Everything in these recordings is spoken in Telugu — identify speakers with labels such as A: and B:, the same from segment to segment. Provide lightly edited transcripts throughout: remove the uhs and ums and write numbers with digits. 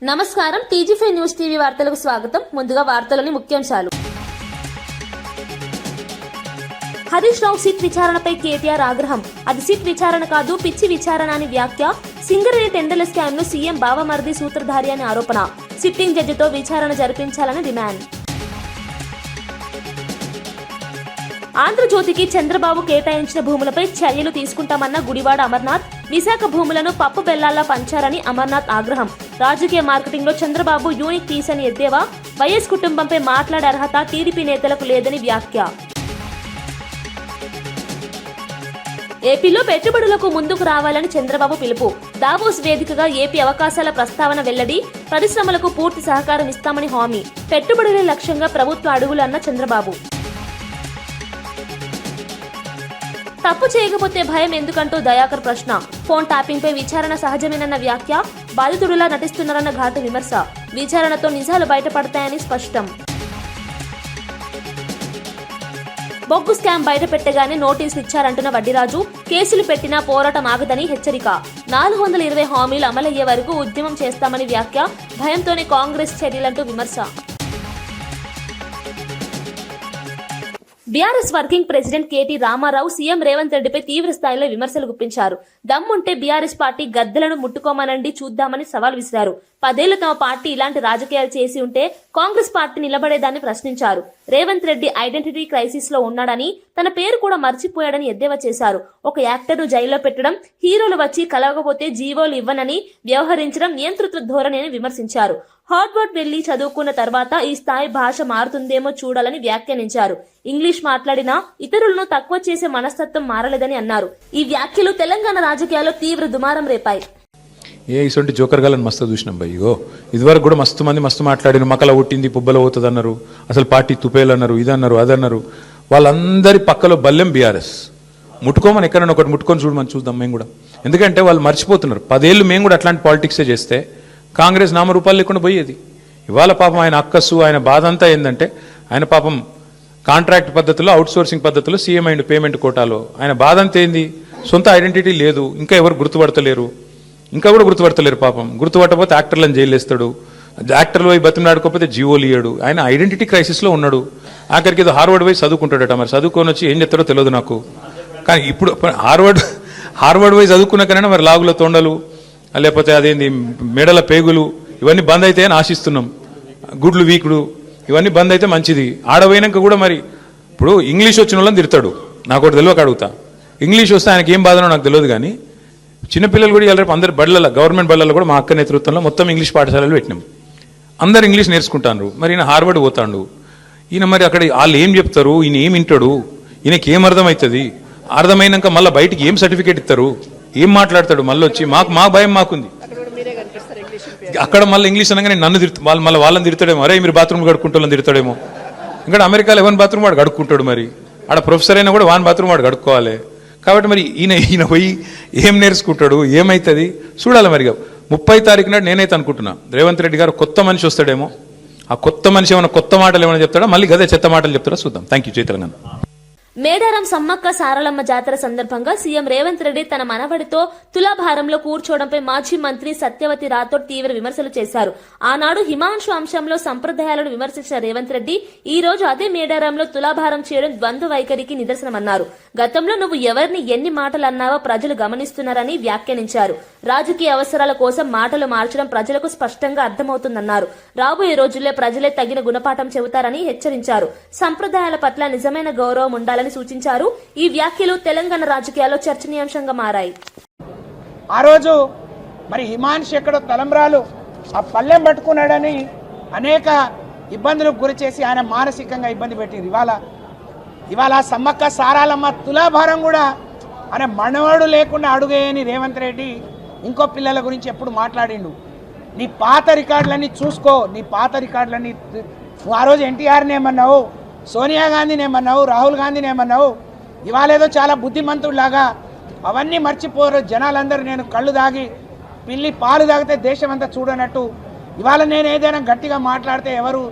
A: నమస్కారం టీజీ5 న్యూస్ టీవీ వార్తలకు స్వాగతం. ముందుగా వార్తలోని ముఖ్యాంశాలు. హరీష్ రావు సిట్ విచారణపై కేటీఆర్ ఆగ్రహం. అది సిట్ విచారణ కాదు, పిచ్చి విచారణ అని వ్యాఖ్య. సింగరేణి టెండర్ల స్కామ్ ను సీఎం బావమరిది సూత్రధారి అని ఆరోపణ. సిట్టింగ్ జడ్జితో విచారణ జరిపించాలని డిమాండ్. ఆంధ్రజ్యోతికి చంద్రబాబు కేటాయించిన భూములపై చర్యలు తీసుకుంటామన్న గుడివాడ అమర్నాథ్. విశాఖ భూములను పప్పు బెల్లాల్లా పంచారని అమర్నాథ్ ఆగ్రహం. రాజకీయ మార్కెటింగ్ లో చంద్రబాబు యూనిక్ పీస్ అని ఎద్దేవా. వైఎస్ కుటుంబంపై మాట్లాడే అర్హత టీడీపీ నేతలకు లేదని వ్యాఖ్య. ఏపీలో పెట్టుబడులకు ముందుకు రావాలని చంద్రబాబు పిలుపు. దావోస్ వేదికగా ఏపీ అవకాశాల ప్రస్తావన వెల్లడి. పరిశ్రమలకు పూర్తి సహకారం ఇస్తామని హామీ. పెట్టుబడులే లక్ష్యంగా ప్రభుత్వ అడుగులు అన్న చంద్రబాబు. తప్పు చేయకపోతే భయం ఎందుకంటూ దయాకర్ ప్రశ్న. ఫోన్ ట్యాపింగ్ పై విచారణ సహజమేనన్న వ్యాఖ్య. బాధితుడిలా నటిస్తున్నారన్న ఘాటు విమర్శ. విచారణతో నిజాలు బయటపడతాయని స్పష్టం. బొగ్గు స్కామ్ బయటపెట్టగానే నోటీసులు ఇచ్చారంటున్న వడ్డీరాజు. కేసులు పెట్టినా పోరాటం ఆగదని హెచ్చరిక. 420 హామీలు అమలయ్యే వరకు ఉద్యమం చేస్తామని వ్యాఖ్య. భయంతోనే కాంగ్రెస్ చర్యలంటూ విమర్శ. BRS working president KT Ramarao CM Revanth రెడ్డిపై తీవ్ర స్థాయిలో విమర్శలు గుప్పించారు. దమ్ముంటే బీఆర్ఎస్ పార్టీ గద్దెలను ముట్టుకోమనండి చూద్దామని సవాల్ విసిరారు. 10 ఏళ్లు తమ పార్టీ ఇలాంటి రాజకీయాలు చేసి ఉంటే కాంగ్రెస్ పార్టీ నిలబడేదాన్ని ప్రశ్నించారు. రేవంత్ రెడ్డి ఐడెంటిటీ క్రైసిస్ లో ఉన్నాడని, తన పేరు కూడా మర్చిపోయాడని ఎద్దేవా చేశారు. ఒక యాక్టర్ ను జైల్లో పెట్టడం, హీరోలు వచ్చి కలవకపోతే జీవోలు ఇవ్వనని వ్యవహరించడం నియంతృత్వ ధోరణి అని విమర్శించారు. హార్వర్డ్ వెళ్లి చదువుకున్న తర్వాత ఈ స్థాయి భాష మారుతుందేమో చూడాలని వ్యాఖ్యానించారు. ఇంగ్లీష్ మాట్లాడినా ఇతరులను తక్కువ చేసే మనస్తత్వం మారలేదని అన్నారు. ఈ వ్యాఖ్యలు తెలంగాణ రాజకీయాల్లో తీవ్ర దుమారం రేపాయి.
B: ఇటువంటి జోకర్ గాలని మస్తు చూసినాం భయ్యో. ఇదివరకు కూడా మస్తు మంది మస్తు మాట్లాడిన, మకల ఒట్టింది పుబ్బల పోతుంది అన్నారు, అసలు పార్టీ తుపేలు అన్నారు, ఇదన్నారు అదన్నారు. వాళ్ళందరి పక్కలో బల్లెం బీఆర్ఎస్. ముట్టుకోమని ఎక్కడైనా ఒకటి ముట్టుకొని చూడమని చూద్దాం మేము కూడా. ఎందుకంటే వాళ్ళు మర్చిపోతున్నారు. 10 ఏళ్ళు మేము కూడా అట్లాంటి పాలిటిక్సే చేస్తే కాంగ్రెస్ నామరూపాలు లేకుండా పోయేది. ఇవాళ పాపం ఆయన అక్కస్సు, ఆయన బాధ అంతా ఏంటంటే ఆయన పాపం కాంట్రాక్ట్ పద్ధతిలో, అవుట్సోర్సింగ్ పద్ధతిలో సీఎం అండ్ పేమెంట్ కోటాలో ఆయన బాధ అంతా ఏంది? సొంత ఐడెంటిటీ లేదు, ఇంకా ఎవరు గుర్తుపడతలేరు, ఇంకా కూడా గుర్తుపడతలేరు. పాపం గుర్తుపట్టకపోతే యాక్టర్లను జైలు వేస్తాడు, యాక్టర్లు పోయి బతిమలాడుకోకపోతే జీవోలు ఇయ్యాడు. ఆయన ఐడెంటిటీ క్రైసిస్లో ఉన్నాడు. ఆఖరికి ఏదో హార్వర్డ్ పోయి చదువుకుంటాడట. మరి చదువుకొని వచ్చి ఏం చెప్తాడో తెలియదు నాకు. కానీ ఇప్పుడు హార్వర్డ్ పోయి చదువుకున్నాకైనా మరి లాగుల తొండలు, లేకపోతే అదేంది మెడల పేగులు, ఇవన్నీ బంద్ అయితే అని ఆశిస్తున్నాం. గుడ్లు వీకుడు ఇవన్నీ బంద్ అయితే మంచిది. ఆడపోయినాక కూడా మరి ఇప్పుడు ఇంగ్లీష్ వచ్చిన వాళ్ళని తిడతాడు. నాకు ఒకటి తెలియక అడుగుతా. ఇంగ్లీష్ వస్తే ఆయనకి ఏం బాధనో నాకు తెలియదు. కానీ చిన్నపిల్లలు కూడా రేపు అందరు బళ్ళలో, గవర్నమెంట్ బళ్ళలో కూడా మా అక్క నేతృత్వంలో మొత్తం ఇంగ్లీష్ పాఠశాలలు పెట్టినాం. అందరు ఇంగ్లీష్ నేర్చుకుంటాను. మరి ఈయన హార్వర్డ్ పోతాడు. ఈయన మరి అక్కడ వాళ్ళు ఏం చెప్తారు, ఈయన ఏం వింటాడు, ఈయనకి ఏం అర్థమవుతుంది? అర్థమైనాక మళ్ళీ బయటికి ఏం సర్టిఫికేట్ ఇస్తారు, ఏం మాట్లాడతాడు? మళ్ళీ వచ్చి మా భయం మాకుంది. అక్కడ మళ్ళీ ఇంగ్లీష్ అనగానే నన్ను మళ్ళీ వాళ్ళని తిడతాడేమో, అరే మీరు బాత్రూమ్ కడుక్కుంటూ తిడతాడేమో. ఇంకా అమెరికాలో ఎవరి బాత్రూమ్ వాడు కడుక్కుంటాడు. మరి ఆడ ప్రొఫెసర్ అయినా కూడా వాన్ బాత్రూమ్ వాడు కడుక్కోవాలి. కాబట్టి మరి ఈయన పోయి ఏం నేర్చుకుంటాడు, ఏమవుతుంది చూడాలి. మరి 30 తారీఖు నాడు నేనైతే అనుకుంటున్నా రేవంత్ రెడ్డి గారు కొత్త మనిషి వస్తాడేమో. ఆ కొత్త మనిషి ఏమైనా కొత్త మాటలు ఏమైనా చెప్తాడా, మళ్ళీ గదే చెత్త మాటలు చెప్తాడా చూద్దాం. Thank you. జై తెలంగాణ.
A: మేడారం సమ్మక్క సారలమ్మ జాతర సందర్భంగా సీఎం రేవంత్ రెడ్డి తన మనవడితో తులాభారంలో కూర్చోవడంపై మాజీ మంత్రి సత్యవతి రాథోడ్ తీవ్ర విమర్శలు చేశారు. ఆనాడు హిమాంశు అంశంలో సంప్రదాయాలను విమర్శించిన రేవంత్ రెడ్డి ఈ రోజు అదే మేడారంలో తులాభారం చేయడం ద్వంద్వ వైఖరికి నిదర్శనమన్నారు. గతంలో నువ్వు ఎవరిని ఎన్ని మాటలు అన్నావో ప్రజలు గమనిస్తున్నారని వ్యాఖ్యానించారు. రాజకీయ అవసరాల కోసం మాటలు మార్చడం ప్రజలకు స్పష్టంగా అర్థమవుతుందన్నారు. రాబోయే రోజుల్లో ప్రజలే తగిన గుణపాఠం చెబుతారని హెచ్చరించారు. సంప్రదాయాల పట్ల నిజమైన గౌరవం ఉండాలని సూచించారు. ఈ వ్యాఖ్యలు తెలంగాణ రాజకీయాల్లో చర్చనీయాంశంగా మారాయి.
C: ఆ రోజు మరి హిమాంశ్ ఎక్కడో తలంబ్రాలు ఆ పల్లెం పట్టుకున్నాడని అనేక ఇబ్బందులకు గురి చేసి ఆయన మానసికంగా ఇబ్బంది పెట్టింది. ఇవాళ సమ్మక్క సారాలమ్మ తులాభారం కూడా ఆయన మనవాడు లేకుండా అడుగేయని రేవంత్ రెడ్డి ఇంకో పిల్లల గురించి ఎప్పుడు మాట్లాడిండు. నీ పాత రికార్డులన్నీ చూసుకో, నీ పాత రికార్డులన్నీ. నువ్వు ఆ రోజు ఎన్టీఆర్ని ఏమన్నావు, సోనియా గాంధీని ఏమన్నావు, రాహుల్ గాంధీని ఏమన్నావు. ఇవాళ ఏదో చాలా బుద్ధిమంతుడిలాగా అవన్నీ మర్చిపోరు జనాలందరూ. నేను కళ్ళు దాగి పిల్లి పాలు తాగితే దేశం అంతా చూడనట్టు ఇవాళ నేను ఏదైనా గట్టిగా మాట్లాడితే ఎవరు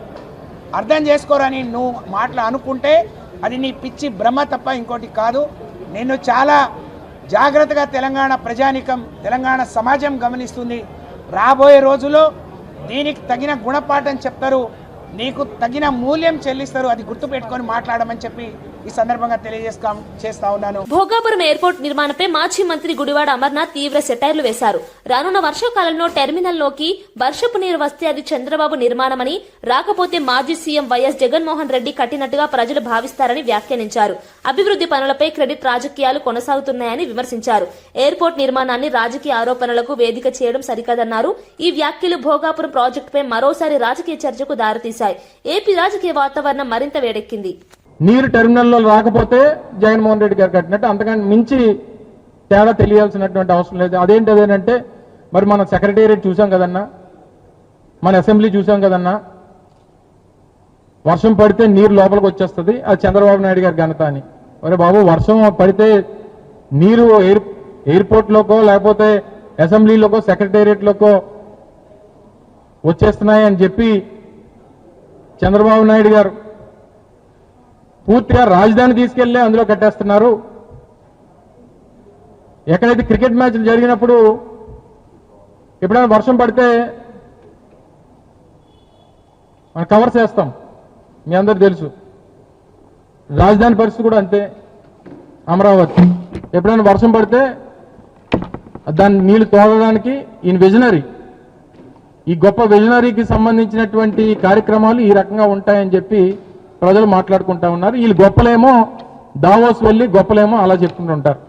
C: అర్థం చేసుకోరని నువ్వు అనుకుంటే అది నీ పిచ్చి భ్రమ తప్ప ఇంకోటి కాదు. నేను చాలా జాగ్రత్తగా తెలంగాణ ప్రజానికం, తెలంగాణ సమాజం గమనిస్తుంది. రాబోయే రోజుల్లో దీనికి తగిన గుణపాఠం చెప్తారు, నీకు తగిన మూల్యం చెల్లిస్తారు, అది గుర్తుపెట్టుకొని మాట్లాడమని చెప్పి ఈ సందర్భంగా చేస్తా ఉన్నాను.
A: భోగాపురం ఎయిర్పోర్ట్ నిర్మాణంపై మాజీ మంత్రి గుడివాడ అమర్నాథ్ తీవ్ర సెటైర్లు వేశారు. రానున్న వర్షాకాలంలో టెర్మినల్లోకి వర్షపు నీరు వస్తే అది చంద్రబాబు నిర్మాణమని, రాకపోతే మాజీ సీఎం వైఎస్ జగన్మోహన్ రెడ్డి కట్టినట్టుగా ప్రజలు భావిస్తారని వ్యాఖ్యానించారు. అభివృద్ధి పనులపై క్రెడిట్ రాజకీయాలు కొనసాగుతున్నాయని విమర్శించారు. ఎయిర్పోర్ట్ నిర్మాణాన్ని రాజకీయ ఆరోపణలకు వేదిక చేయడం సరికాదన్నారు. ఈ వ్యాఖ్యలు భోగాపురం ప్రాజెక్టుపై మరోసారి రాజకీయ చర్చకు దారితీశాయి. ఏపీ రాజకీయ వాతావరణం మరింత వేడెక్కింది.
D: నీరు టెర్మినల్లో రాకపోతే జగన్మోహన్ రెడ్డి గారు కట్టినట్టు, అంతకంటే మించి తేడా తెలియాల్సినటువంటి అవసరం లేదు. అదేంటంటే మరి మన సెక్రటేరియట్ చూసాం కదన్నా, మన అసెంబ్లీ చూసాం కదన్నా, వర్షం పడితే నీరు లోపలికి వచ్చేస్తుంది, అది చంద్రబాబు నాయుడు గారి ఘనత అని. మరి బాబు, వర్షం పడితే నీరు ఎయిర్పోర్ట్లోకో లేకపోతే అసెంబ్లీలోకో సెక్రటేరియట్లోకో వచ్చేస్తున్నాయి అని చెప్పి చంద్రబాబు నాయుడు గారు పూర్తిగా రాజధాని తీసుకెళ్లే అందులో కట్టేస్తున్నారు. ఎక్కడైతే క్రికెట్ మ్యాచ్లు జరిగినప్పుడు ఎప్పుడైనా వర్షం పడితే మనం కవర్స్ వేస్తాం, మీ అందరు తెలుసు. రాజధాని పరిస్థితి కూడా అంతే. అమరావతి ఎప్పుడైనా వర్షం పడితే దాన్ని నీళ్లు తోడడానికి ఈయన విజనరీ, ఈ గొప్ప విజనరీకి సంబంధించినటువంటి కార్యక్రమాలు ఈ రకంగా ఉంటాయని చెప్పి ప్రజలు మాట్లాడుకుంటా ఉన్నారు. వీళ్ళు గొప్పలేమో దావోస్ వెళ్లి గొప్పలేమో అలా చెప్పుకుంటుంటారు.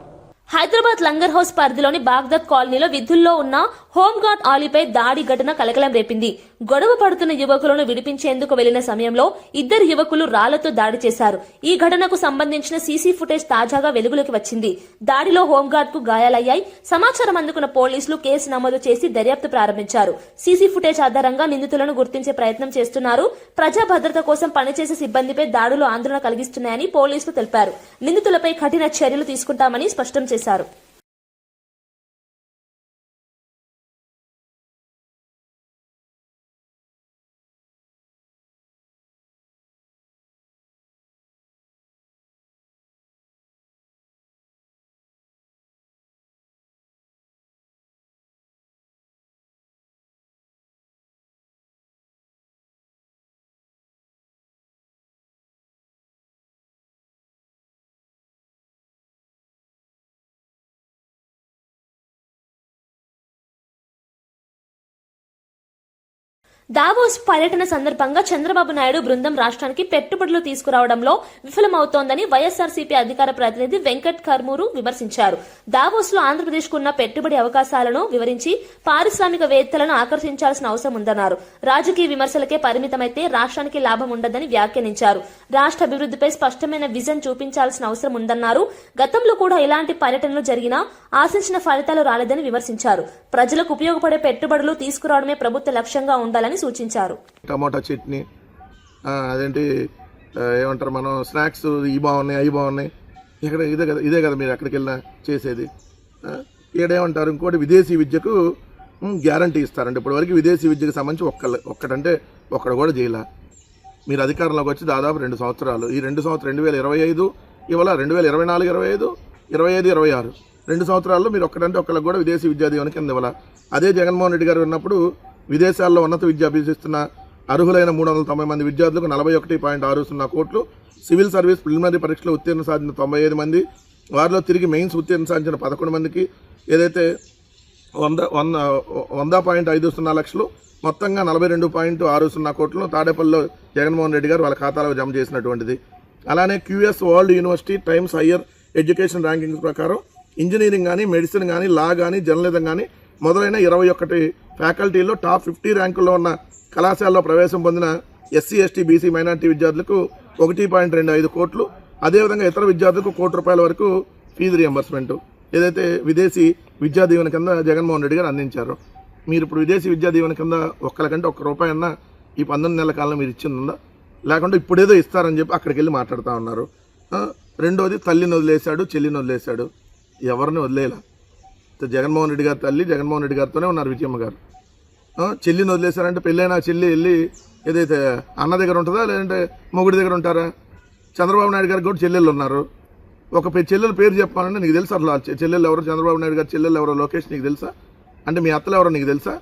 A: హైదరాబాద్ లంగర్ హౌస్ పరిధిలోని బాగ్దాద్ కాలనీలో విధుల్లో ఉన్న హోంగార్డ్ ఆలీపై దాడి ఘటన కలకలం రేపింది. గొడవ పడుతున్న యువకులను విడిపించేందుకు వెళ్లిన సమయంలో ఇద్దరు యువకులు రాళ్లతో దాడి చేశారు. ఈ ఘటనకు సంబంధించిన సీసీ ఫుటేజ్ తాజాగా వెలుగులోకి వచ్చింది. దాడిలో హోంగార్డ్ కు గాయాలయ్యాయి. సమాచారం అందుకున్న పోలీసులు కేసు నమోదు చేసి దర్యాప్తు ప్రారంభించారు. సీసీ ఫుటేజ్ ఆధారంగా నిందితులను గుర్తించే ప్రయత్నం చేస్తున్నారు. ప్రజా భద్రత కోసం పనిచేసే సిబ్బందిపై దాడులు ఆందోళన కలిగిస్తున్నాయని పోలీసులు తెలిపారు. నిందితులపై కఠిన చర్యలు తీసుకుంటామని స్పష్టం చేశారు. దావోస్ పర్యటన సందర్భంగా చంద్రబాబు నాయుడు బృందం రాష్ట్రానికి పెట్టుబడులు తీసుకురావడంలో విఫలమవుతోందని వైఎస్ఆర్సీపీ అధికార ప్రతినిధి వెంకట్ కర్మూరు విమర్శించారు. దావోస్ లో ఆంధ్రప్రదేశ్ కున్న పెట్టుబడి అవకాశాలను వివరించి పారిశ్రామికవేత్తలను ఆకర్షించాల్సిన అవసరం ఉందన్నారు. రాజకీయ విమర్శలకే పరిమితమైతే రాష్ట్రానికి లాభం ఉండదని వ్యాఖ్యానించారు. రాష్ట్ర అభివృద్ధిపై స్పష్టమైన విజన్ చూపించాల్సిన అవసరం ఉందన్నారు. గతంలో కూడా ఇలాంటి పర్యటనలు జరిగినా ఆశించిన ఫలితాలు రాలేదని విమర్శించారు. ప్రజలకు ఉపయోగపడే పెట్టుబడులు తీసుకురావడమే ప్రభుత్వ లక్ష్యంగా ఉండాలని సూచించారు.
E: టమాటా చట్నీ, అదేంటి ఏమంటారు, మనం స్నాక్స్ ఇవి బాగున్నాయి అవి బాగున్నాయి, ఇక్కడ ఇదే కదా మీరు ఎక్కడికి వెళ్ళినా చేసేది. ఏడేమంటారు, ఇంకోటి విదేశీ విద్యకు గ్యారంటీ ఇస్తారంటే ఇప్పటివరకు విదేశీ విద్యకు సంబంధించి ఒక్కటంటే ఒక్కడ కూడా చేయాల. మీరు అధికారంలోకి వచ్చి దాదాపు 2 సంవత్సరాలు, ఈ 2 సంవత్సరాలు 2025 ఇవాళ 2024, 25, 25, 26 2 సంవత్సరాల్లో మీరు ఒక్కటంటే ఒక్కళ్ళకి కూడా విదేశీ విద్యా దీవెన కింద ఇవ్వాల. అదే జగన్మోహన్ రెడ్డి గారు ఉన్నప్పుడు విదేశాల్లో ఉన్నత విద్య అభ్యసిస్తున్న అర్హులైన 390 మంది విద్యార్థులకు 41.60 కోట్లు, సివిల్ సర్వీస్ ప్రిలిమినరీ పరీక్షలో ఉత్తీర్ణ సాధించిన 95 మంది, వారిలో తిరిగి మెయిన్స్ ఉత్తీర్ణ సాధించిన 11 మందికి ఏదైతే 100.50 లక్షలు మొత్తంగా 42.60 కోట్లు తాడేపల్లిలో జగన్మోహన్ రెడ్డి గారు వాళ్ళ ఖాతాలో జమ చేసినటువంటిది. అలానే QS world university times higher education rankings ప్రకారం ఇంజనీరింగ్ కానీ, మెడిసిన్ కానీ, లా కానీ, జర్నలిజం కానీ మొదలైన 21 ఫ్యాకల్టీల్లో టాప్ 50 ర్యాంకుల్లో ఉన్న కళాశాలలో ప్రవేశం పొందిన ఎస్సీ, ఎస్టీ, బీసీ, మైనార్టీ విద్యార్థులకు 1.25 కోట్లు, అదేవిధంగా ఇతర విద్యార్థులకు ₹1 వరకు ఫీజు రియంబర్స్మెంట్ ఏదైతే విదేశీ విద్యా దీవెన కింద జగన్మోహన్ రెడ్డి గారు అందించారు. మీరు ఇప్పుడు విదేశీ విద్యా దీవెన కింద ఒక్కరికంటే ₹1 అన్నా ఈ 19 నెలల కాలంలో మీరు ఇచ్చిందా? లేకుంటే ఇప్పుడేదో ఇస్తారని చెప్పి అక్కడికి వెళ్ళి మాట్లాడుతూ ఉన్నారు. రెండోది, తల్లిని వదిలేశాడు, చెల్లిని వదిలేశాడు. ఎవరిని వదిలేలా. జగన్మోహన్ రెడ్డి గారి తల్లి జగన్మోహన్ రెడ్డి గారితోనే ఉన్నారు విజయమ్మ గారు. చెల్లిని వదిలేశారంటే పెళ్ళైనా చెల్లి వెళ్ళి ఏదైతే అన్న దగ్గర ఉంటుందా లేదంటే మొగుడి దగ్గర ఉంటారా? చంద్రబాబు నాయుడు గారికి కూడా చెల్లెళ్ళు ఉన్నారు. ఒక చెల్లెల పేరు చెప్పాలంటే నీకు తెలుసా? అసలు చెల్లెళ్ళు ఎవరో, చంద్రబాబు నాయుడు గారు చెల్లెళ్ళు ఎవరో, లోకేష్ నీకు తెలుసా? అంటే మీ అత్తలు ఎవరో నీకు తెలుసా?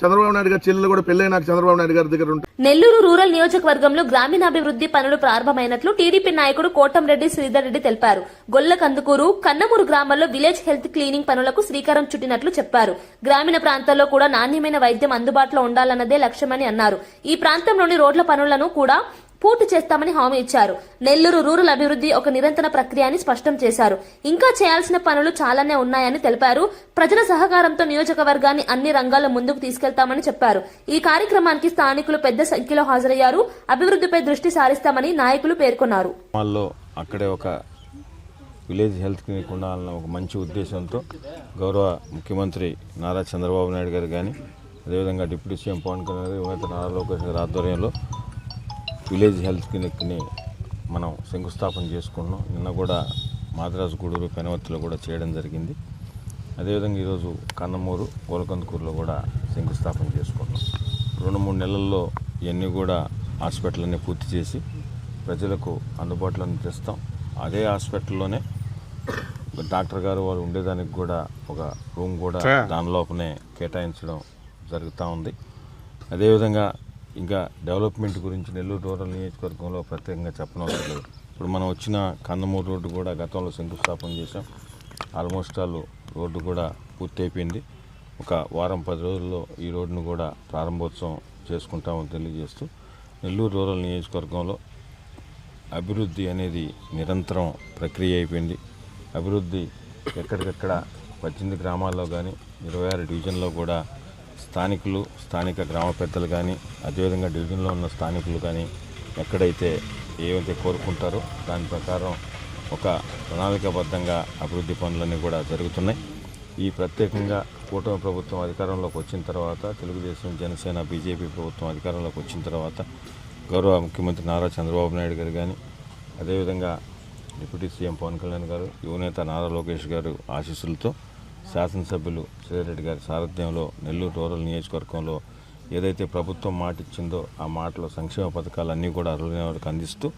E: చంద్రబాబు నాయుడు గారి చెల్లెలు కూడా పెళ్ళైనాక చంద్రబాబు నాయుడు గారి దగ్గర ఉంటుంది.
A: నెల్లూరు రూరల్ నియోజకవర్గంలో గ్రామీణాభివృద్ధి పనులు ప్రారంభమైనట్లు టీడీపీ నాయకుడు కోటంరెడ్డి శ్రీధర్ రెడ్డి తెలిపారు. గొల్లకందుకూరు, కన్నమూరు గ్రామాల్లో విలేజ్ హెల్త్ క్లీనింగ్ పనులకు శ్రీకారం చుట్టినట్లు చెప్పారు. గ్రామీణ ప్రాంతాల్లో కూడా నాణ్యమైన వైద్యం అందుబాటులో ఉండాలన్నదే లక్ష్యమని అన్నారు. ఈ ప్రాంతంలోని రోడ్ల పనులను కూడా పూర్తి చేస్తామని హామీ ఇచ్చారు. నెల్లూరు రూరల్ అభివృద్ధి ఒక నిరంతర ప్రక్రియ అని స్పష్టం చేశారు. ఇంకా చేయాల్సిన పనులు చాలానే ఉన్నాయని తెలిపారు. ప్రజల సహకారంతో నియోజకవర్గాన్ని అన్ని రంగాల్లో ముందుకు తీసుకెళ్తామని చెప్పారు. ఈ కార్యక్రమానికి స్థానికులు పెద్ద సంఖ్యలో హాజరయ్యారు. అభివృద్ధిపై దృష్టి సారిస్తామని నాయకులు పేర్కొన్నారు.
F: అక్కడే ఒక విలేజ్ హెల్త్ క్లినిక్ ఉండాలన్న ఒక మంచి ఉద్దేశంతో గౌరవ ముఖ్యమంత్రి నారా చంద్రబాబు నాయుడు గారు కానీ, అదేవిధంగా డిప్యూటీ సీఎం పవన్ కళ్యాణ్ గారు, యువనేత నారా లోకేష్ గారి ఆధ్వర్యంలో విలేజ్ హెల్త్ క్లినిక్ని మనం శంకుస్థాపన చేసుకున్నాం. నిన్న కూడా మాద్రాసు, గూడూరు, పెనవర్తిలో కూడా చేయడం జరిగింది. అదేవిధంగా ఈరోజు కన్నమూరు, గోలకందుకూరులో కూడా శంకుస్థాపన చేసుకున్నాం. 2-3 నెలల్లో ఇవన్నీ కూడా హాస్పిటల్ పూర్తి చేసి ప్రజలకు అందుబాటులో తెస్తాం. అదే హాస్పిటల్లోనే డాక్టర్ గారు వాళ్ళు ఉండేదానికి కూడా ఒక రూమ్ కూడా దాని లోపలనే కేటాయించడం జరుగుతూ ఉంది. అదేవిధంగా ఇంకా డెవలప్మెంట్ గురించి నెల్లూరు రూరల్ నియోజకవర్గంలో ప్రత్యేకంగా చెప్పనవసరం లేదు. ఇప్పుడు మనం వచ్చిన కన్నమూరు రోడ్డు కూడా గతంలో శంకుస్థాపన చేసాం. ఆల్మోస్ట్ ఆల్ రోడ్డు కూడా పూర్తి అయిపోయింది. ఒక వారం 10 రోజుల్లో ఈ రోడ్డును కూడా ప్రారంభోత్సవం చేసుకుంటామని తెలియజేస్తూ, నెల్లూరు రూరల్ నియోజకవర్గంలో అభివృద్ధి అనేది నిరంతరం ప్రక్రియ అయిపోయింది. అభివృద్ధి ఎక్కడికక్కడ 18 గ్రామాల్లో కానీ 26 డివిజన్లో కూడా స్థానికులు, స్థానిక గ్రామ పెద్దలు కానీ, అదేవిధంగా డివిజన్లో ఉన్న స్థానికులు కానీ ఎక్కడైతే ఏవైతే కోరుకుంటారో దాని ప్రకారం ఒక ప్రణాళికాబద్ధంగా అభివృద్ధి పనులన్నీ కూడా జరుగుతున్నాయి. ఈ ప్రత్యేకంగా కూటమి ప్రభుత్వం అధికారంలోకి వచ్చిన తర్వాత, తెలుగుదేశం, జనసేన, బీజేపీ ప్రభుత్వం అధికారంలోకి వచ్చిన తర్వాత గౌరవ ముఖ్యమంత్రి నారా చంద్రబాబు నాయుడు గారు కానీ, అదేవిధంగా డిప్యూటీ సీఎం పవన్ కళ్యాణ్ గారు, యువనేత నారా లోకేష్ గారు ఆశీస్సులతో శాసనసభ్యులు శ్రీరెడ్డి గారి సారథ్యంలో నెల్లూరు రూరల్ నియోజకవర్గంలో ఏదైతే ప్రభుత్వం మాట ఇచ్చిందో ఆ మాటలో సంక్షేమ పథకాలన్నీ కూడా అర్హులైన వారికి అందిస్తూ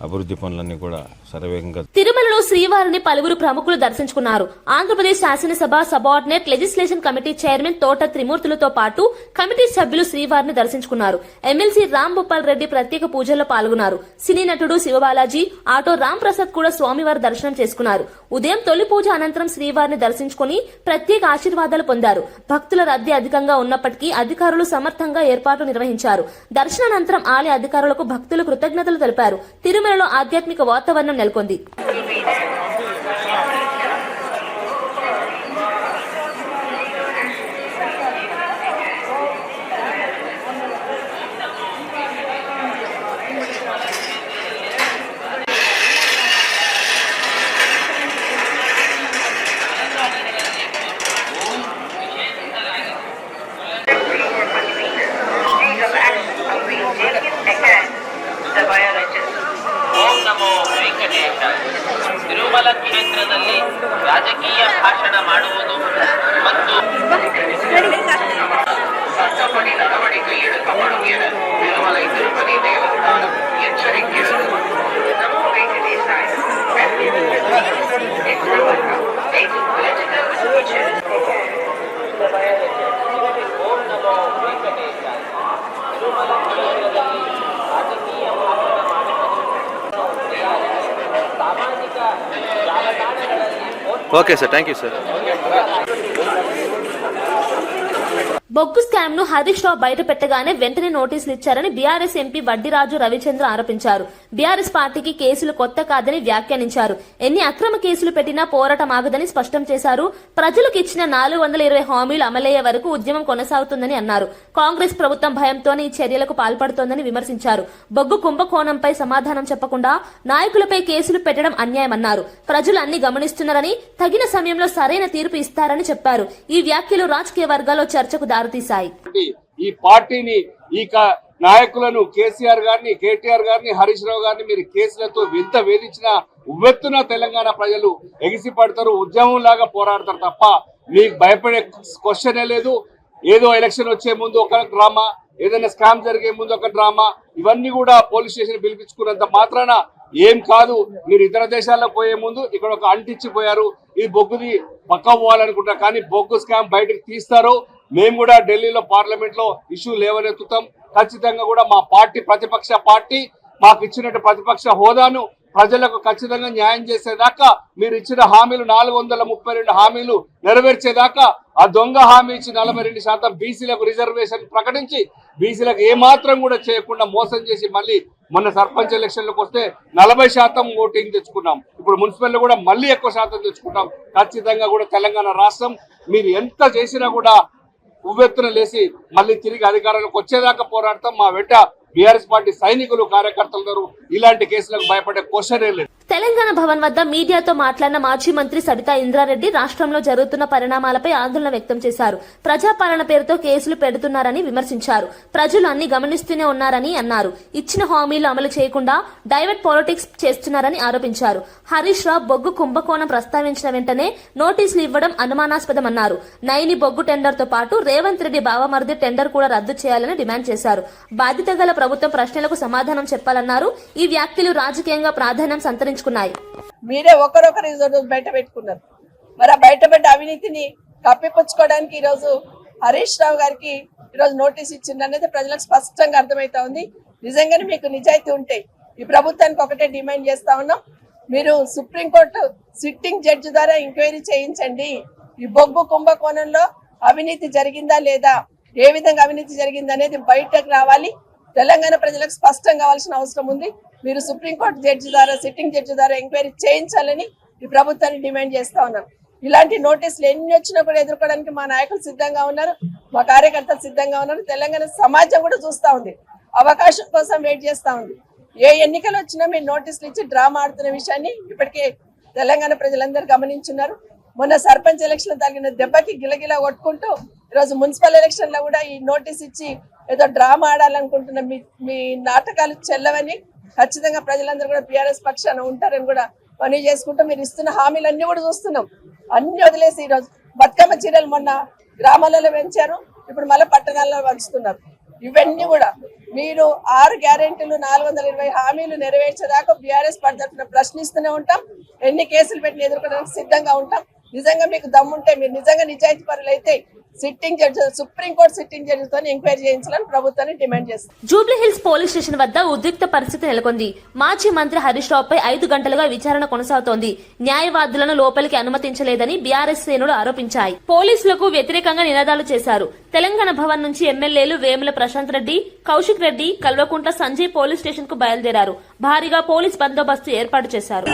F: అభివృద్ధి పనులన్నీ కూడా శరవేగంగా.
A: తిరుమలలో శ్రీవారిని పలువురు ప్రముఖులు దర్శించుకున్నారు. ఆంధ్రప్రదేశ్ శాసనసభ సబార్డినేట్ లెజిస్లేషన్ కమిటీ చైర్మన్ తోట త్రిమూర్తులతో పాటు కమిటీ సభ్యులు శ్రీవారిని దర్శించుకున్నారు. ఎమ్మెల్సీ రామ్ భూపాల్ రెడ్డి ప్రత్యేక పూజల్లో పాల్గొన్నారు. సినీ నటుడు శివబాలాజీ, ఆటో రామ్ ప్రసాద్ కూడా స్వామివారి దర్శనం చేసుకున్నారు. ఉదయం తొలి పూజ అనంతరం శ్రీవారిని దర్శించుకుని ప్రత్యేక ఆశీర్వాదాలు పొందారు. భక్తుల రద్దీ అధికంగా ఉన్నప్పటికీ అధికారులు సమర్థంగా ఏర్పాట్లు నిర్వహించారు. దర్శనానంతరం ఆలయ అధికారులకు భక్తులు కృతజ్ఞతలు తెలిపారు. తిరుమలలో ఆధ్యాత్మిక వాతావరణం నెలకొంది.
G: ತಿರುಮಲ ಕ್ಷೇತ್ರದಲ್ಲಿ ರಾಜಕೀಯ ಭಾಷಣ ಮಾಡುವುದು ಮತ್ತು ತಪ್ಪಡಿ ನಡವಳಿಕೆ ಎಡುಕಪಡುವ ತಿರುಮಲೈ ತಿರುಪತಿ ದೇವಸ್ಥಾನ ಎಚ್ಚರಿಕೆ ನಮೋ ವೆಂಕಟೇಶಾಯ ಓಂ ನಮೋ ವೆಂಕಟೇಶಾಯ. ತಿರುಮಲ ಕ್ಷೇತ್ರದಲ್ಲಿ ರಾಜಕೀಯ ಭಾಷಣ
H: okay sir, thank you sir.
A: బొగ్గు స్కామ్ ను హరీష్ రావు బయట పెట్టగానే వెంటనే నోటీసులు ఇచ్చారని బీఆర్ఎస్ ఎంపీ వడ్డిరాజు రవిచంద్ర ఆరోపించారు. బీఆర్ఎస్ పార్టీకి కేసులు కొత్త కాదని వ్యాఖ్యానించారు. ఎన్ని అక్రమ కేసులు పెట్టినా పోరాటం ఆగదని స్పష్టం చేశారు. ప్రజలకు ఇచ్చిన 420 హామీలు అమలయ్యే వరకు ఉద్యమం కొనసాగుతుందని అన్నారు. కాంగ్రెస్ ప్రభుత్వం భయంతోనే ఈ చర్యలకు పాల్పడుతోందని విమర్శించారు. బొగ్గు కుంభకోణంపై సమాధానం చెప్పకుండా నాయకులపై కేసులు పెట్టడం అన్యాయమన్నారు. ప్రజలు అన్ని గమనిస్తున్నారని, తగిన సమయంలో సరైన తీర్పు ఇస్తారని చెప్పారు. ఈ వ్యాఖ్యలు రాజకీయ వర్గాల్లో చర్చకు దారితీశాయి.
I: ఈ పార్టీని ఈ నాయకులను కేసీఆర్ గారిని, కేటీఆర్ గారిని, హరీష్ రావు గారిని మీరు కేసులతో ఎంత వేధించినా ఉవ్వెత్తున తెలంగాణ ప్రజలు ఎగిసి పడతారు, ఉద్యమం లాగా పోరాడతారు తప్ప మీకు భయపడే క్వశ్చనే లేదు. ఏదో ఎలక్షన్ వచ్చే ముందు ఒక డ్రామా, ఏదైనా స్కామ్ జరిగే ముందు ఒక డ్రామా, ఇవన్నీ కూడా పోలీస్ స్టేషన్ పిలిపించుకున్నంత మాత్రాన ఏం కాదు. మీరు ఇతర దేశాల్లో పోయే ముందు ఇక్కడ ఒక అంటిచ్చిపోయారు. ఈ బొగ్గుది పక్క పోవాలనుకుంటారు, కానీ బొగ్గు స్కామ్ బయటకు తీస్తారు. మేము కూడా ఢిల్లీలో పార్లమెంట్ లో ఇష్యూ లేవనెత్తుతాం. ఖచ్చితంగా కూడా మా పార్టీ ప్రతిపక్ష పార్టీ మాకు ఇచ్చినట్టు ప్రతిపక్ష హోదాను ప్రజలకు ఖచ్చితంగా న్యాయం చేసేదాకా, మీరు ఇచ్చిన హామీలు 432 హామీలు నెరవేర్చేదాకా, ఆ దొంగ హామీ ఇచ్చి 42% బీసీలకు రిజర్వేషన్ ప్రకటించి బీసీలకు ఏమాత్రం కూడా చేయకుండా మోసం చేసి మళ్ళీ మొన్న సర్పంచ్ ఎలక్షన్లకు వస్తే 40% ఓటింగ్ తెచ్చుకున్నాం. ఇప్పుడు మున్సిపల్ కూడా మళ్ళీ ఎక్కువ శాతం తెచ్చుకుంటాం. ఖచ్చితంగా కూడా తెలంగాణ రాష్ట్రం మీరు ఎంత చేసినా కూడా ఉవ్వెత్తున లేసి మళ్ళీ తిరిగి అధికారంలోకి వచ్చేదాకా పోరాడతాం. మా వెంట బీఆర్ఎస్ పార్టీ సైనికులు కార్యకర్తలు ఇలాంటి కేసులకు భయపడే క్వశ్చనే లేదు.
A: తెలంగాణ భవన్ వద్ద మీడియాతో మాట్లాడిన మాజీ మంత్రి సబితా ఇంద్రారెడ్డి రాష్ట్రంలో జరుగుతున్న పరిణామాలపై ఆందోళన వ్యక్తం చేశారు. ప్రజాపాలన పేరుతో కేసులు పెడుతున్నారని విమర్శించారు. ప్రజలు అన్ని గమనిస్తూనే ఉన్నారని అన్నారు. ఇచ్చిన హామీలు అమలు చేయకుండా డైవర్ట్ పాలిటిక్స్ చేస్తున్నారని ఆరోపించారు. హరీష్ రావు బొగ్గు కుంభకోణం ప్రస్తావించిన వెంటనే నోటీసులు ఇవ్వడం అనుమానాస్పదమన్నారు. నైని బొగ్గు టెండర్ తో పాటు రేవంత్ రెడ్డి బావమరిది టెండర్ కూడా రద్దు చేయాలని డిమాండ్ చేశారు. బాధ్యత గల ప్రభుత్వం ప్రశ్నలకు సమాధానం చెప్పాలన్నారు. ఈ వ్యాఖ్యలు రాజకీయంగా ప్రాధాన్యం సంతరించుకున్నాయి.
J: మీరే ఒకరొకరు బయట పెట్టుకున్నారు. మరి ఆ బయటపడ్డ అవినీతిని కప్పిపుచ్చుకోవడానికి ఈరోజు హరీష్ రావు గారికి ఈరోజు నోటీస్ ఇచ్చింది అనేది ప్రజలకు స్పష్టంగా అర్థమవుతా ఉంది. నిజంగానే మీకు నిజాయితీ ఉంటే ఈ ప్రభుత్వానికి ఒకటే డిమాండ్ చేస్తా ఉన్నాం, మీరు సుప్రీంకోర్టు సిట్టింగ్ జడ్జి ద్వారా ఎంక్వైరీ చేయించండి. ఈ బొగ్గు కుంభకోణంలో అవినీతి జరిగిందా లేదా, ఏ విధంగా అవినీతి జరిగింది అనేది బయటకు రావాలి. తెలంగాణ ప్రజలకు స్పష్టం కావాల్సిన అవసరం ఉంది. మీరు సుప్రీంకోర్టు జడ్జి ద్వారా సిట్టింగ్ జడ్జి ద్వారా ఎంక్వైరీ చేయించాలని ఈ ప్రభుత్వాన్ని డిమాండ్ చేస్తా ఉన్నాం. ఇలాంటి నోటీసులు ఎన్ని వచ్చినా కూడా ఎదుర్కోవడానికి మా నాయకులు సిద్ధంగా ఉన్నారు, మా కార్యకర్తలు సిద్ధంగా ఉన్నారు. తెలంగాణ సమాజం కూడా చూస్తా ఉంది, అవకాశం కోసం వెయిట్ చేస్తా ఉంది. ఏ ఎన్నికలు వచ్చినా మీరు నోటీసులు ఇచ్చి డ్రామా ఆడుతున్న విషయాన్ని ఇప్పటికే తెలంగాణ ప్రజలందరూ గమనించున్నారు. మొన్న సర్పంచ్ ఎలక్షన్ తగిన దెబ్బకి గిలగిలా కొట్టుకుంటూ ఈరోజు మున్సిపల్ ఎలక్షన్ లో కూడా ఈ నోటీస్ ఇచ్చి ఏదో డ్రామా ఆడాలనుకుంటున్న మీ నాటకాలు చెల్లవని ఖచ్చితంగా ప్రజలందరూ కూడా బీఆర్ఎస్ పక్షాన ఉంటారని కూడా పని చేసుకుంటూ మీరు ఇస్తున్న హామీలన్నీ కూడా చూస్తున్నాం. అన్ని వదిలేసి ఈరోజు బతుకమ్మ చీరలు మొన్న గ్రామాలలో పెంచారు, ఇప్పుడు మళ్ళీ పట్టణాల్లో పంచుతున్నారు. ఇవన్నీ కూడా మీరు 6 గ్యారెంటీలు 420 హామీలు నెరవేర్చేదాకా బీఆర్ఎస్ తరఫున ప్రశ్నిస్తూనే ఉంటాం. ఎన్ని కేసులు పెట్టి ఎదుర్కోవడానికి సిద్ధంగా ఉంటాం. నిజంగా మీకు దమ్ముంటే, మీరు నిజంగా నిజాయితీ పరులు అయితే సిట్టింగ్ జడ్జి, సుప్రీంకోర్టు సిట్టింగ్ జడ్జితో ఎంక్వైరీ చేయించాలని ప్రభుత్వాన్ని డిమాండ్ చేస్తారు.
A: జూబ్లీ హిల్స్ పోలీస్ స్టేషన్ వద్ద ఉద్రిక్త పరిస్థితి నెలకొంది. మాజీ మంత్రి హరీష్ రావుపై 5 గంటలుగా విచారణ కొనసాగుతోంది. న్యాయవాదులను లోపలికి అనుమతించలేదని బీఆర్ఎస్ శ్రేణులు ఆరోపించాయి. పోలీసులకు వ్యతిరేకంగా నినాదాలు చేశారు. తెలంగాణ భవన్ నుంచి ఎమ్మెల్యేలు వేముల ప్రశాంత్ రెడ్డి, కౌశిక్ రెడ్డి, కల్వకుంట్ల సంజయ్ పోలీస్ స్టేషన్ కు బయలుదేరారు. భారీగా పోలీస్ బందోబస్తు ఏర్పాటు చేశారు.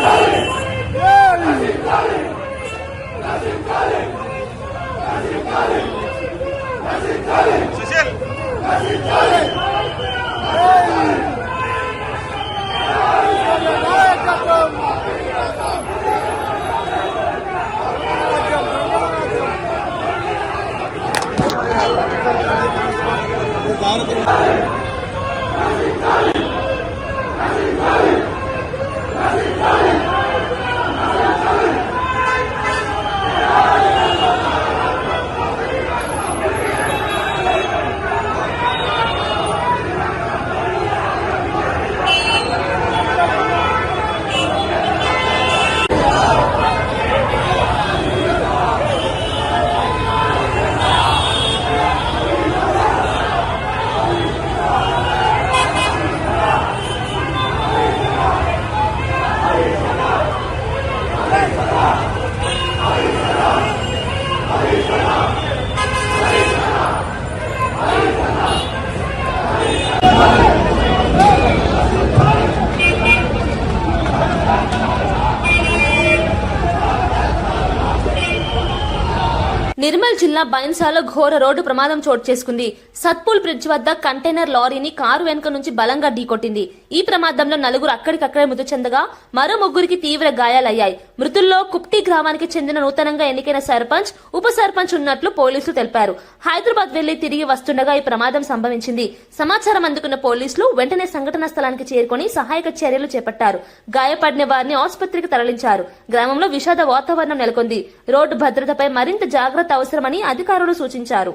A: నిర్మల్ జిల్లా బైన్సాలో ఘోర రోడ్డు ప్రమాదం చోటు చేసుకుంది. సత్పూల్ బ్రిడ్జ్ వద్ద కంటైనర్ లారీని కారు వెనుక నుంచి బలంగా ఢీకొట్టింది. ఈ ప్రమాదంలో 4 అక్కడికక్కడే మృతి చెందగా మరో 3కి తీవ్ర గాయాలయ్యాయి. మృతుల్లో కుప్టి గ్రామానికి చెందిన నూతనంగా ఎన్నికైన సర్పంచ్, ఉప సర్పంచ్ ఉన్నట్లు పోలీసులు తెలిపారు. హైదరాబాద్ వెళ్లి తిరిగి వస్తుండగా ఈ ప్రమాదం సంభవించింది. సమాచారం అందుకున్న పోలీసులు వెంటనే సంఘటనా స్థలానికి చేరుకుని సహాయక చర్యలు చేపట్టారు. గాయపడిన వారిని ఆసుపత్రికి తరలించారు. గ్రామంలో విషాద వాతావరణం నెలకొంది. రోడ్డు భద్రతపై మరింత జాగ్రత్త అవసరమని అధికారులు సూచించారు.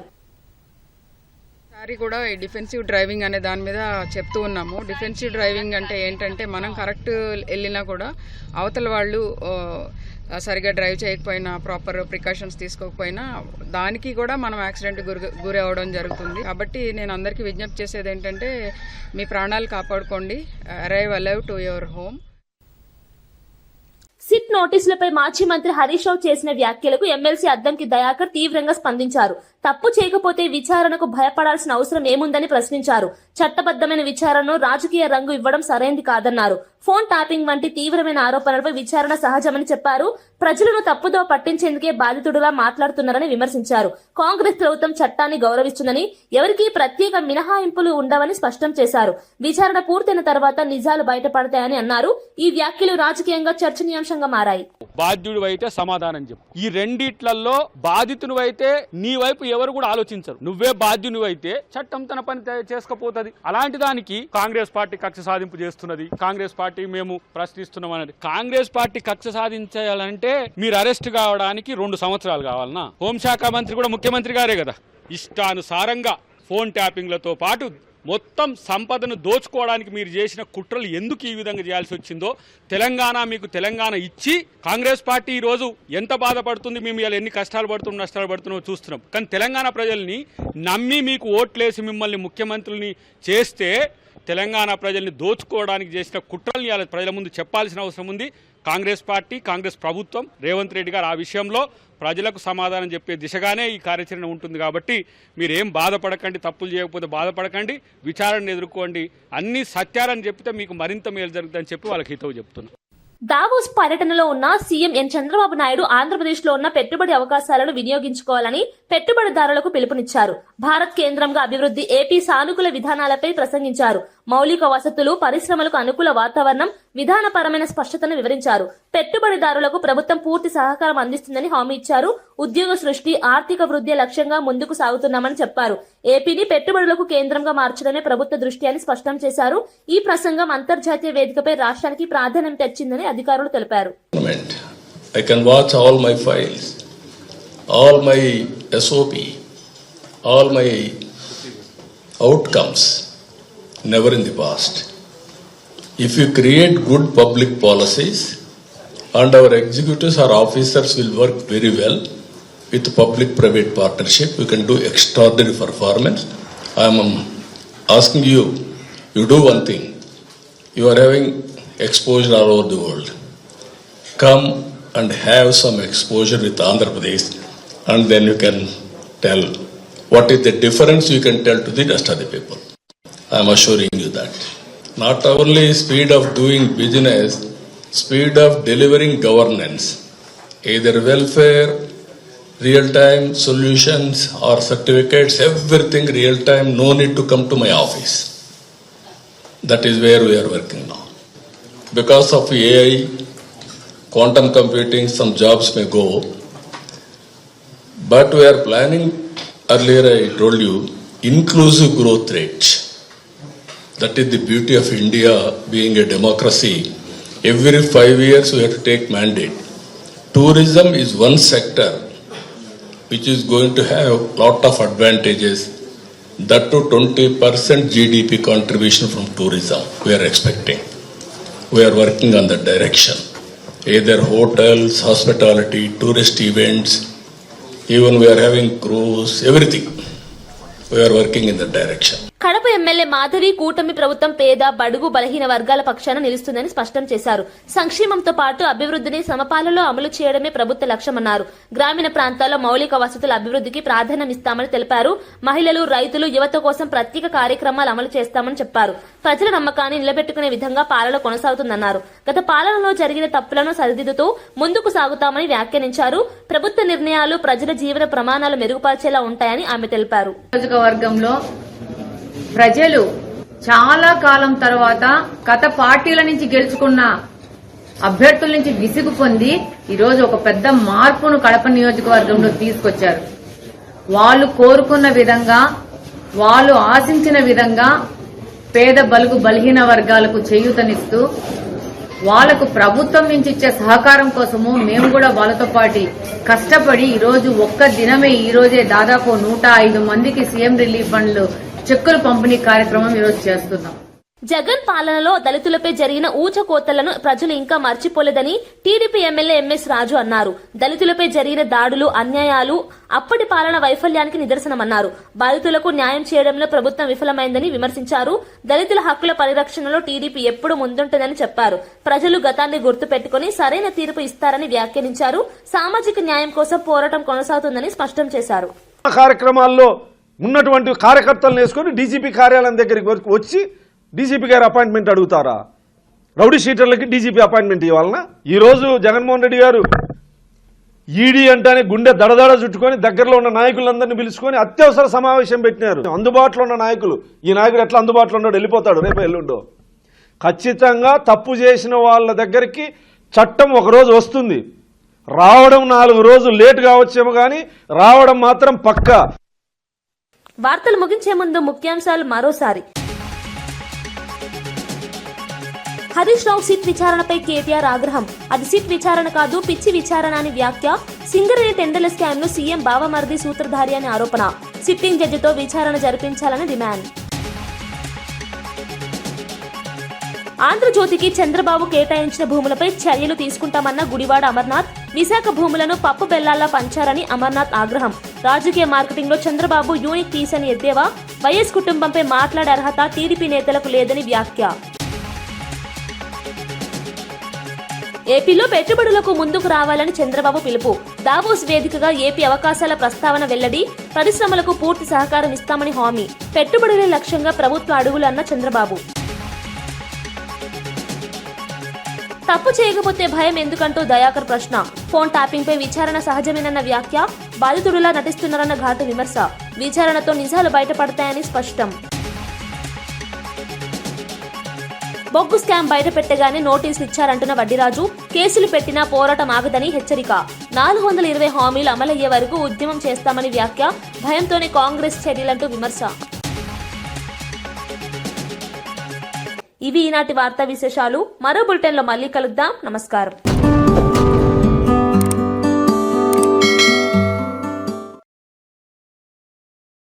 K: కూడా డిఫెన్సివ్ డ్రైవింగ్ అనే దాని మీద చెప్తూ ఉన్నాము. డిఫెన్సివ్ డ్రైవింగ్ అంటే ఏంటంటే మనం కరెక్ట్ వెళ్ళినా కూడా అవతల వాళ్ళు సరిగా డ్రైవ్ చేయకపోయినా, ప్రాపర్ ప్రికాషన్స్ తీసుకోకపోయినా దానికి కూడా మనం యాక్సిడెంట్ గురి అవ్వడం జరుగుతుంది. కాబట్టి నేను అందరికీ విజ్ఞప్తి చేసేది ఏంటంటే మీ ప్రాణాలు కాపాడుకోండి. Arrive alive to your home.
A: SIT నోటీసులపై మాజీ మంత్రి హరీష్ రావు చేసిన వ్యాఖ్యలకు ఎమ్మెల్సీ అద్దంకి దయాకర్ తీవ్రంగా స్పందించారు. తప్పు చేయకపోతే విచారణకు భయపడాల్సిన అవసరం ఏముందని ప్రశ్నించారు. చట్టబద్దమైన విచారణను రాజకీయ రంగు ఇవ్వడం సరైంది కాదన్నారు. ఫోన్ ట్యాపింగ్ వంటి తీవ్రమైన ఆరోపణలపై విచారణ సహజమని చెప్పారు. ప్రజలను తప్పుదో పట్టించేందుకే బాధితుడులా మాట్లాడుతున్నారని విమర్శించారు. కాంగ్రెస్ ప్రభుత్వం చట్టాన్ని గౌరవిస్తుందని, ఎవరికీ ప్రత్యేక మినహాయింపులు ఉండవని స్పష్టం చేశారు. విచారణ పూర్తయిన తర్వాత నిజాలు బయటపడతాయని అన్నారు. ఈ వ్యాఖ్యలు రాజకీయంగా చర్చనీయాంశంగా మారాయి.
L: బాధ్యుడు అయితే సమాధానం చెప్పు. ఈ రెండిట్లలో బాధితుడు అయితే నీ వైపు ఎవరు కూడా ఆలోచించరు. నువ్వే బాధ్యుని అయితే చట్టం తన పని చేసుకపోతుంది. అలాంటి దానికి కాంగ్రెస్ పార్టీ కక్ష సాధింపు చేస్తున్నది. కాంగ్రెస్ పార్టీ మేము ప్రశ్నిస్తున్నాం అనేది. కాంగ్రెస్ పార్టీ కక్ష సాధించాలంటే మీరు అరెస్ట్ కావడానికి 2 సంవత్సరాలు కావాలన్నా? హోంశాఖ మంత్రి కూడా ముఖ్యమంత్రి గారే కదా. ఇష్టానుసారంగా ఫోన్ ట్యాపింగ్లతో పాటు మొత్తం సంపదను దోచుకోవడానికి మీరు చేసిన కుట్రలు ఎందుకు ఈ విధంగా చేయాల్సి వచ్చిందో, మీకు తెలంగాణ ఇచ్చి కాంగ్రెస్ పార్టీ ఈ రోజు ఎంత బాధపడుతుంది, మేము ఇలా ఎన్ని కష్టాలు పడుతున్నాం, నష్టాలు పడుతున్నామో చూస్తున్నాం. కానీ తెలంగాణ ప్రజల్ని నమ్మి మీకు ఓట్లేసి మిమ్మల్ని ముఖ్యమంత్రుల్ని చేస్తే తెలంగాణ ప్రజల్ని దోచుకోవడానికి చేసిన కుట్రల్ని ఇలా ప్రజల ముందు చెప్పాల్సిన అవసరం ఉంది. కాంగ్రెస్ పార్టీ, కాంగ్రెస్ ప్రభుత్వం, రేవంత్ రెడ్డి గారు ఆ విషయంలో ప్రజలకు సమాధానం చెప్పే దిశగానే ఈ కార్యాచరణ ఉంటుంది. కాబట్టి మీరేం బాధపడకండి, తప్పులు చేయకపోతే బాధపడకండి, విచారణను ఎదుర్కోండి. అన్ని సత్యాలని చెప్తే మీకు మరింత మేలు జరుగుతుందని చెప్పి వాళ్ళకి హితవు చెప్తున్నారు.
A: దావోస్ పర్యటనలో ఉన్న సీఎం ఎన్ చంద్రబాబు నాయుడు ఆంధ్రప్రదేశ్ లో ఉన్న పెట్టుబడి అవకాశాలను వినియోగించుకోవాలని పెట్టుబడిదారులకు పిలుపునిచ్చారు. భారత్ కేంద్రంగా అభివృద్ధి, ఏపీ సానుకూల విధానాలపై ప్రసంగించారు. మౌలిక వసతులు, పరిశ్రమలకు అనుకూల వాతావరణం, విధానపరమైన స్పష్టతను వివరించారు. పెట్టుబడిదారులకు ప్రభుత్వం పూర్తి సహకారం అందిస్తుందని హామీ ఇచ్చారు. ఉద్యోగ సృష్టి, ఆర్థిక వృద్ధి లక్ష్యంగా ముందుకు సాగుతున్నామని చెప్పారు. ఏపీని పెట్టుబడులకు కేంద్రంగా మార్చడమే ప్రభుత్వ దృష్టి అని స్పష్టం చేశారు. ఈ ప్రసంగం అంతర్జాతీయ వేదికపై రాష్ట్రానికి ప్రాధాన్యం తెచ్చిందని అధికారులు తెలిపారు.
M: I can watch all my files, all my SOP, all my outcomes, never in the past. If you create good public policies and our executives or officers will work very well with public-private partnership, you can do extraordinary performance. I am asking you, you do one thing. You are having exposure all over the world. Come and have some exposure with Andhra Pradesh, and then you can tell what is the difference. You can tell to the rest of the people. I am assuring you that. Not only speed of doing business, speed of delivering governance, either welfare, real-time solutions or certificates, everything real-time, no need to come to my office. That is where we are working now. Because of AI, quantum computing, some jobs may go, but we are planning, earlier I told you, inclusive growth rate. That is the beauty of India being a democracy. Every 5 years we have to take mandate. Tourism is one sector which is going to have a lot of advantages. That to 20% GDP contribution from tourism we are expecting. We are working on that direction. Either hotels, hospitality, tourist events, even we are having cruise, everything. We are working in that direction.
A: Kadapa MLA Madhavi కూటమి ప్రభుత్వం పేద, బడుగు, బలహీన వర్గాల పక్షాన నిలుస్తుందని స్పష్టం చేశారు. సంక్షేమంతో పాటు అభివృద్ధిని సమపాలలో అమలు చేయడమే ప్రభుత్వ లక్ష్యమన్నారు. గ్రామీణ ప్రాంతాల్లో మౌలిక వసతుల అభివృద్ధికి ప్రాధాన్యం ఇస్తామని తెలిపారు. మహిళలు, రైతులు, యువత కోసం ప్రత్యేక కార్యక్రమాలు అమలు చేస్తామని చెప్పారు. ప్రజల నమ్మకాన్ని నిలబెట్టుకునే విధంగా పాలన కొనసాగుతుందన్నారు. గత పాలనలో జరిగిన తప్పులను సరిదిద్దుతూ ముందుకు సాగుతామని వ్యాఖ్యానించారు. ప్రభుత్వ నిర్ణయాలు ప్రజల జీవన ప్రమాణాలు మెరుగుపరిచేలా ఉంటాయని ఆమె తెలిపారు.
N: నియోజకవర్గంలో ప్రజలు చాలా కాలం తర్వాత గత పార్టీల నుంచి గెలుచుకున్న అభ్యర్థుల నుంచి విసుగు పొంది ఈరోజు ఒక పెద్ద మార్పును కడప నియోజకవర్గంలో తీసుకొచ్చారు. వాళ్ళు కోరుకున్న విధంగా, వాళ్ళు ఆశించిన విధంగా పేద, బలుగు, బలహీన వర్గాలకు చేయూతనిస్తూ వాళ్లకు ప్రభుత్వం నుంచి ఇచ్చే సహకారం కోసము మేము కూడా వాళ్ళతో పాటు కష్టపడి ఈరోజు ఒక్క దినమే ఈ రోజే దాదాపు 105 మందికి సీఎం రిలీఫ్ ఫండ్లు చెక్కుల పంపిణీ కార్యక్రమం ఈరోజు చేస్తున్నాం.
A: జగన్ పాలనలో దళితులపై జరిగిన ఊచకోతలను ప్రజలు ఇంకా మర్చిపోలేదని టీడీపీ ఎమ్మెల్యే ఎంఎస్ రాజు అన్నారు. దళితులపై జరిగిన దాడులు, అన్యాయాలు అప్పటి పాలన వైఫల్యానికి నిదర్శనమన్నారు. బాధితులకు న్యాయం చేయడంలో ప్రభుత్వం విఫలమైందని విమర్శించారు. దళితుల హక్కుల పరిరక్షణలో టీడీపీ ఎప్పుడు ముందుంటుందని చెప్పారు. ప్రజలు గతాన్ని గుర్తు పెట్టుకుని సరైన తీర్పు ఇస్తారని వ్యాఖ్యానించారు. సామాజిక న్యాయం కోసం పోరాటం కొనసాగుతుందని స్పష్టం చేశారు.
O: కార్యక్రమాల్లో ఉన్నటువంటి కార్యకర్తలను వేసుకుని డీజీపీ కార్యాలయం దగ్గరికి వచ్చి డీజీపీ గారి అపాయింట్మెంట్ అడుగుతారా? రౌడీ షీటర్లకి డీజీపీ అపాయింట్మెంట్ ఇవ్వాలన్నా? ఈరోజు జగన్మోహన్ రెడ్డి గారు ఈడీ అంటానే గుండె దడదడ చుట్టుకొని దగ్గరలో ఉన్న నాయకులందరినీ పిలుచుకొని అత్యవసర సమావేశం పెట్టినారు. అందుబాటులో ఉన్న నాయకులు, ఈ నాయకుడు ఎట్లా అందుబాటులో ఉన్నాడు, వెళ్ళిపోతాడు రేపు ఎల్లుండో. ఖచ్చితంగా తప్పు చేసిన వాళ్ళ దగ్గరికి చట్టం ఒకరోజు వస్తుంది. రావడం 4 రోజులు లేట్ కావచ్చేమో కానీ రావడం మాత్రం పక్కా.
A: వార్తలు ముగించే ముందు ముఖ్యాంశాలు మరోసారి. హరీష్ రావు సిట్ విచారణపై కేటీఆర్ ఆగ్రహం. అది సిట్ విచారణ కాదు, పిచ్చి విచారణ అని వ్యాఖ్య. సింగరేణి టెండర్ల స్కామ్ ను సీఎం బావమరిది సూత్రధారి అని ఆరోపణ. సిట్టింగ్ జడ్జితో విచారణ జరిపించాలని డిమాండ్. ఆంధ్రజ్యోతికి చంద్రబాబు కేటాయించిన భూములపై చర్యలు తీసుకుంటామన్న గుడివాడ అమర్నాథ్. విశాఖ భూములను పప్పు బెల్లాల్లా పంచారని అమర్నాథ్ ఆగ్రహం. రాజకీయ మార్కెటింగ్ లో చంద్రబాబు యూనిక్ పీస్ అని ఎద్దేవా. వైఎస్ కుటుంబంపై మాట్లాడే అర్హత టీడీపీ నేతలకు లేదని వ్యాఖ్య. ఏపీలో పెట్టుబడులకు ముందుకు రావాలని చంద్రబాబు పిలుపు. దావోస్ వేదికగా ఏపీ అవకాశాల ప్రస్తావన వెల్లడి. పరిశ్రమలకు పూర్తి సహకారం ఇస్తామని హామీ. పెట్టుబడులే లక్ష్యంగా ప్రభుత్వ అడుగులన్న చంద్రబాబు. తప్పు చేయకపోతే భయం ఎందుకంటూ దయాకర్ ప్రశ్న. ఫోన్ ట్యాపింగ్ పై విచారణ సహజమేనన్న వ్యాఖ్య. బాధితుడిలా నటిస్తున్నారన్న ఘాటు విమర్శ. విచారణతో నిజాలు బయటపడతాయని స్పష్టం. బొగ్గు స్కామ్ బయట పెట్టగానే నోటీసులు ఇచ్చారంటున్న వడ్డీరాజు. కేసులు పెట్టినా పోరాటం ఆగదని హెచ్చరిక. 420 హామీలు అమలయ్యే వరకు ఉద్యమం చేస్తామని వ్యాఖ్య. భయంతోనే కాంగ్రెస్ చర్యలంటూ విమర్శ. ఇవి ఈనాటి వార్తా విశేషాలు. మరో బులెటిన్లో మళ్ళీ కలుద్దాం. నమస్కారం.